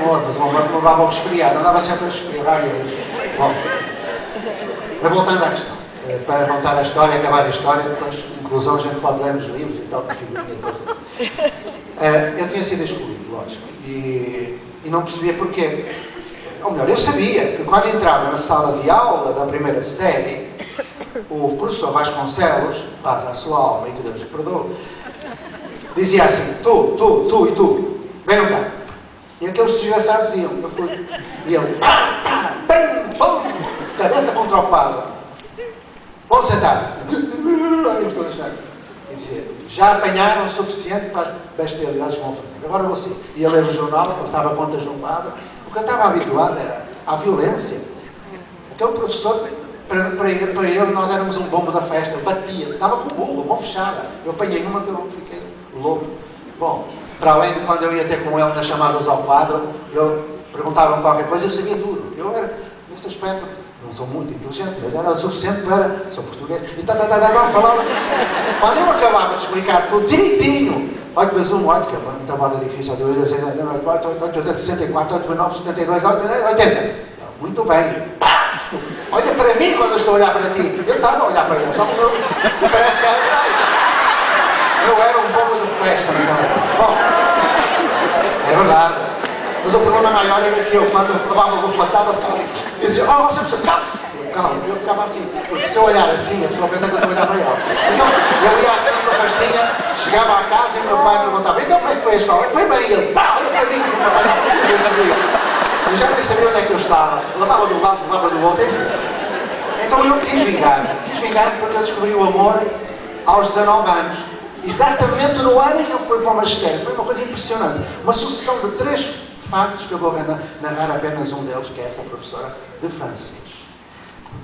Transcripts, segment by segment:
amor, mas o amor não levava ao resfriado, andava sempre a resfriar. Bom, mas voltando à questão, para contar a história, acabar a história, depois, inclusão, a gente pode ler nos livros e tal, no figurinha e depois. Eu tinha sido excluído, lógico, e não percebia porquê. Ou melhor, eu sabia que quando entrava na sala de aula da primeira série, o professor Vasconcelos, paz à sua alma e que Deus lhes perdoe, dizia assim: tu e tu, venham cá. E aqueles desgraçados iam, eu fui, e ele, bem, bom, cabeça contra o quadro. Vão sentar. Eu estou a deixar. E dizia: já apanharam o suficiente para as bestialidades que vão fazer. Agora você. Ia ler o jornal, passava contas no quadro. O que eu estava habituado era à violência. Aquele professor, para ele, nós éramos um bombo da festa. Ele batia, estava com o bolo, mão fechada. Eu apanhei uma que eu fiquei louco. Bom, para além de quando eu ia ter com ele nas chamadas ao quadro, eu perguntava-me qualquer coisa, eu sabia tudo. Eu era, nesse aspecto, não sou muito inteligente, mas era o suficiente para... Sou português. E falava. Quando eu acabava de explicar tudo direitinho, 8 vezes 1, 8, que é muita moda difícil, 8 vezes 64, 8 vezes 9, 72, 80. Muito bem. Olha para mim quando eu estou a olhar para ti. Eu estava a olhar para ele, só que eu parece que é verdade. Eu era um bombo de festa naquela época. Bom, é verdade. Mas o problema maior era que eu, quando levava uma bufetada, ficava assim. Eu dizia: oh, você precisa, calce! Eu ficava assim, porque se eu olhar assim, a pessoa pensa que eu estou a olhar para ela. Então, eu ia assim com a pastinha, chegava à casa e meu pai perguntava: então como é que foi a escola? Foi bem. Ele, olha para mim, como uma palhaça. Eu já nem sabia onde é que eu estava. Levava de um lado, levava do outro, enfim. Então eu quis vingar porque eu descobri o amor aos 19 anos. Exatamente no ano em que eu fui para o magistério. Foi uma coisa impressionante. Uma sucessão de 3 factos que eu vou narrar apenas um deles, que é essa professora de francês.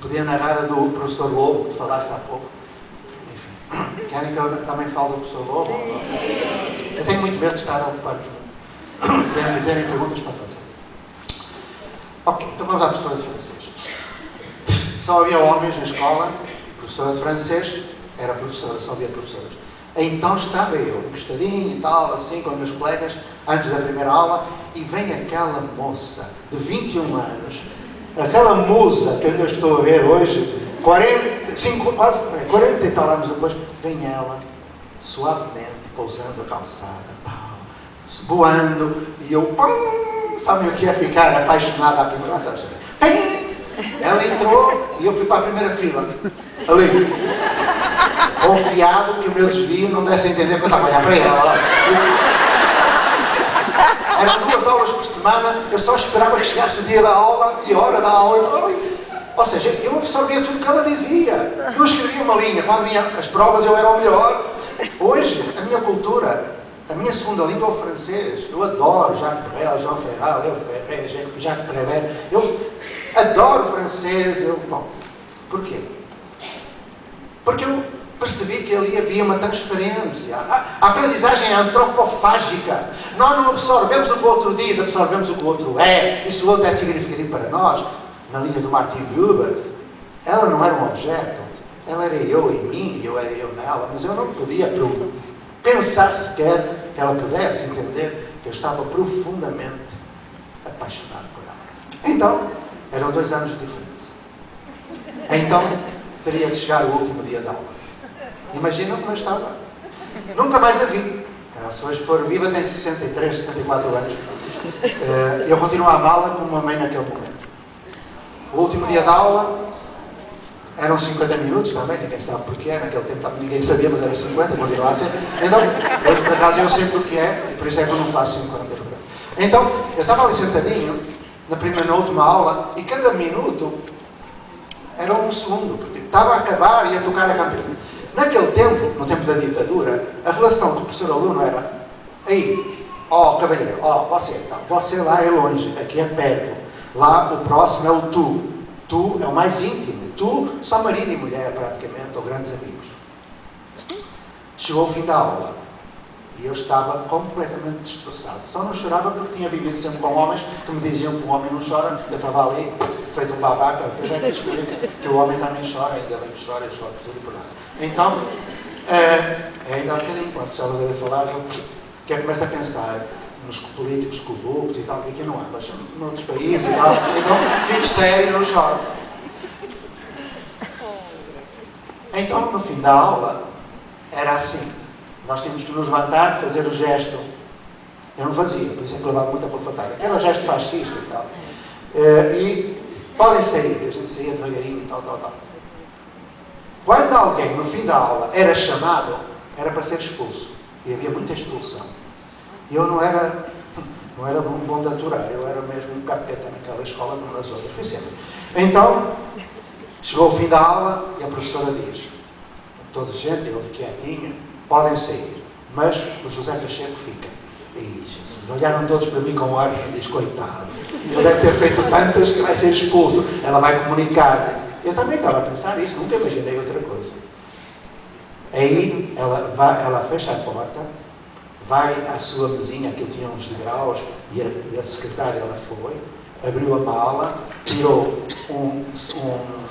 Podia narrar a do professor Lobo, que tu falaste há pouco. Enfim, querem que eu também fale do professor Lobo? Eu tenho muito medo de estar a ocupar-vos muito. Terem perguntas para fazer. Ok, então vamos à professora de francês. Só havia homens na escola. Professora de francês era professora, só havia professoras. Então estava eu, encostadinho e tal, assim, com os meus colegas, antes da primeira aula, e vem aquela moça de 21 anos, aquela musa que eu estou a ver hoje, 40 e tal anos depois, vem ela, suavemente, pousando a calçada, tal, voando, e eu, sabe o que é ficar apaixonada à primeira, sabe? Ela entrou e eu fui para a primeira fila, ali, confiado que o meu desvio não desse a entender que eu estava a olhar para ela. Eram 2 aulas por semana, eu só esperava que chegasse o dia da aula e a hora da aula. Ou seja, eu absorvia tudo o que ela dizia. Não escrevia uma linha. Quando vinha as provas eu era o melhor. Hoje, a minha cultura, a minha segunda língua é o francês. Eu adoro Jacques Brel, Jean Ferrat, Léo Ferré, Jacques Prévert. Eu adoro francês. Bom, porquê? Porque eu percebi que ali havia uma transferência. A aprendizagem é antropofágica. Nós não absorvemos o que o outro diz, absorvemos o que o outro é. E se o outro é significativo para nós, na linha do Martin Buber, ela não era um objeto. Ela era eu em mim, eu era eu nela. Mas eu não podia pensar sequer que ela pudesse entender que eu estava profundamente apaixonado por ela. Então, eram 2 anos de diferença. Então, teria de chegar o último dia da aula. Imagina como eu estava. Nunca mais a vi. Ela, se hoje for viva, tem 63, 64 anos. Eu continuo a amá-la como amei naquele momento. O último dia da aula eram 50 minutos também, ninguém sabe porquê. Naquele tempo ninguém sabia, mas era 50, continua a ser. Então, hoje por acaso eu sei porquê, e por isso é que eu não faço 50. Então, eu estava ali sentadinho, na última aula, e cada minuto era 1 segundo, porque estava a acabar e a tocar a campainha. Naquele tempo, no tempo da ditadura, a relação com o professor-aluno era: aí, cavalheiro, você lá é longe, aqui é perto. Lá o próximo é o tu. Tu é o mais íntimo. Tu, só marido e mulher praticamente, ou grandes amigos. Chegou o fim da aula. E eu estava completamente destroçado. Só não chorava porque tinha vivido sempre com homens que me diziam que um homem não chora. Eu estava ali, feito um babaca. Depois é que descobri que o homem também chora, ainda bem que chora, eu choro por tudo e por nada. Então, ainda há um bocadinho, quando estavas a falar, eu começo a pensar: nos políticos corruptos e tal, que aqui não há, mas noutros países e tal. Então, fico sério e não choro. Então, no fim da aula, era assim. Nós tínhamos que nos levantar, fazer o gesto. Eu não fazia, por isso é que levava muita pafatada. Era o gesto fascista e tal. E podem sair, a gente saía devagarinho e tal. Quando alguém, no fim da aula, era chamado, era para ser expulso. E havia muita expulsão. E eu não era bom de aturar, eu era mesmo um capeta naquela escola como nas outras. Fui sempre. Então, chegou o fim da aula e a professora diz: toda gente, eu quietinho, podem sair, mas o José Pacheco fica. E olharam todos para mim com o ar e diz: coitado, ele deve ter feito tantas que vai ser expulso, ela vai comunicar. Eu também estava a pensar isso, nunca imaginei outra coisa. Aí ela fecha a porta, vai à sua mesinha, que tinha uns degraus, e a secretária ela foi, abriu a mala, tirou um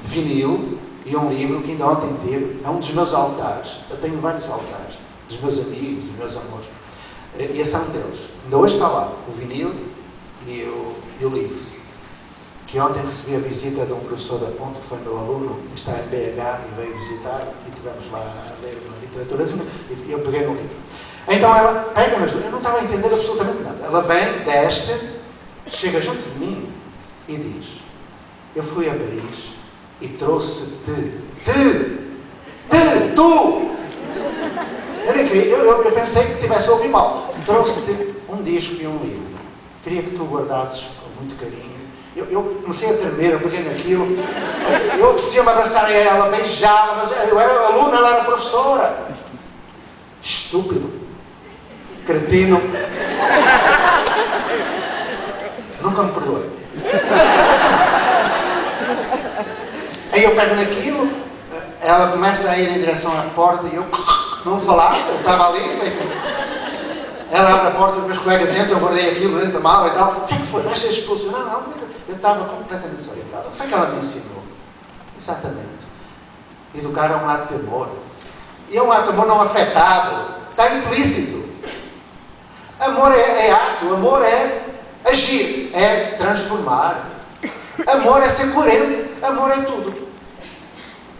vinil e um livro que ainda ontem tive. É um dos meus altares. Eu tenho vários altares, dos meus amigos, dos meus amores. E esse é um deles. Ainda hoje está lá, o vinil e o livro. Que ontem recebi a visita de um professor da Ponte, que foi meu aluno, que está em BH e veio visitar, e tivemos lá a ler uma literatura, e eu peguei no livro. Então ela pega nas duas, eu não estava a entender absolutamente nada. Ela vem, desce, chega junto de mim e diz: eu fui a Paris e trouxe-te, tu! Eu pensei que tivesse ouvido mal. Trouxe-te um disco e um livro. Queria que tu guardasses com muito carinho. Eu comecei a tremer, eu peguei naquilo. Eu precisava me abraçar a ela, beijá-la, mas eu era aluna, ela era professora. Estúpido. Cretino. Nunca me perdoei. Aí eu pego naquilo, ela começa a ir em direção à porta e eu não falava, eu estava ali, feito. Ela abre a porta, os meus colegas entram, eu guardei aquilo dentro da mala e tal. O que é que foi? Vais ser expulso? Não, eu estava completamente desorientado. Foi que ela me ensinou. Exatamente. Educar é um ato de amor. E é um ato de amor não afetado. Está implícito. Amor é ato, amor é agir, é transformar. Amor é ser coerente. Amor é tudo.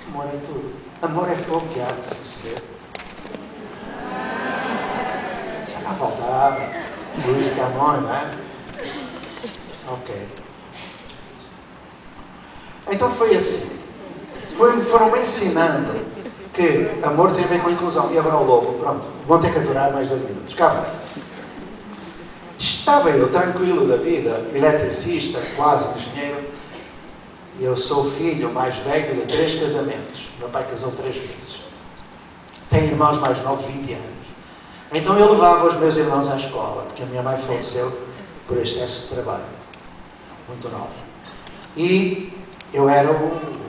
Amor é tudo. Amor é fogo que arde sem se ver. Já cá faltava. Luís de Camões, não é? Ok. Então foi assim. Foram-me ensinando que amor tem a ver com inclusão. E agora o lobo, pronto. Vão ter que aturar mais 2 minutos. Cá vai. Estava eu tranquilo da vida, eletricista, quase engenheiro, e eu sou o filho mais velho de 3 casamentos. Meu pai casou 3 vezes. Tenho irmãos mais novos, 20 anos. Então eu levava os meus irmãos à escola, porque a minha mãe faleceu por excesso de trabalho. Muito novo. E eu era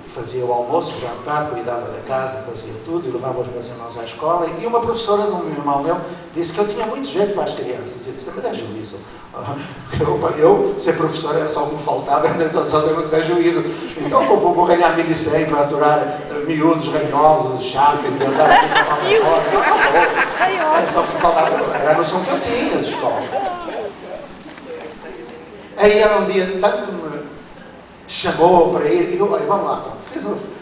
fazia o almoço, o jantar, cuidava da casa, fazia tudo, e levava os meus irmãos à escola. E uma professora de um irmão meu disse que eu tinha muito jeito para as crianças. Eu disse: mas é juízo. Eu ser professor era só o que me faltava, só se eu não tiver juízo. Então vou ganhar 1.100 para aturar miúdos, ranhosos, chatos, e andar aqui para a era só o que me faltava, era a noção que eu tinha de escola. Aí era um dia, tanto me chamou para ir, e eu, olha, vamos lá,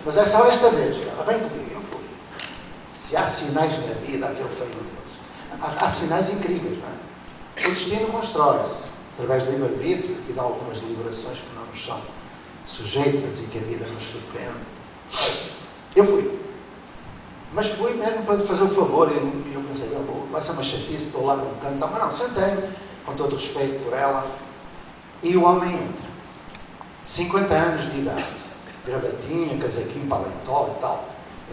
mas é só esta vez, ela vem comigo, eu fui. Se há sinais na vida, aquele foi um deles. Há sinais incríveis, não é? O destino constrói-se através do livre-arbítrio e de algumas deliberações que não nos são sujeitas e que a vida nos surpreende. Eu fui. Mas fui mesmo para fazer o favor, e eu pensei: vai ser uma chatice, estou lá num canto, mas não, sentei-me, com todo o respeito por ela, e o homem entra. 50 anos de idade, gravatinha, casaquinho, paletó e tal.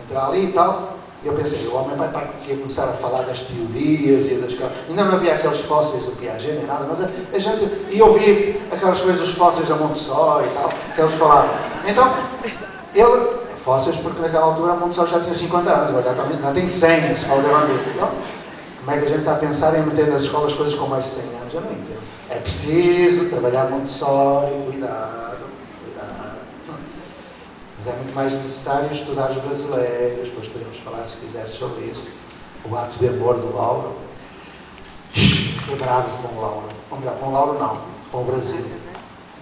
Entra ali e tal. Eu pensei: o homem vai para aqui começar a falar das teorias e das... Ainda não havia aqueles fósseis do Piaget nem nada, mas a gente... E ouvi aquelas coisas dos fósseis da Montessori e tal, que eles falavam. Então, ele... Fósseis porque naquela altura a Montessori já tinha 50 anos, agora já tem 100, a escola de Levante. Então, como é que a gente está a pensar em meter nas escolas coisas com mais de 100 anos? Eu não entendo. É preciso trabalhar Montessori, cuidado. Mas é muito mais necessário estudar os brasileiros, depois podemos falar, se quiseres, sobre isso. O ato de amor do Lauro. Fiquei quebrado com o Lauro. Ou melhor, com o Lauro não, com o Brasil.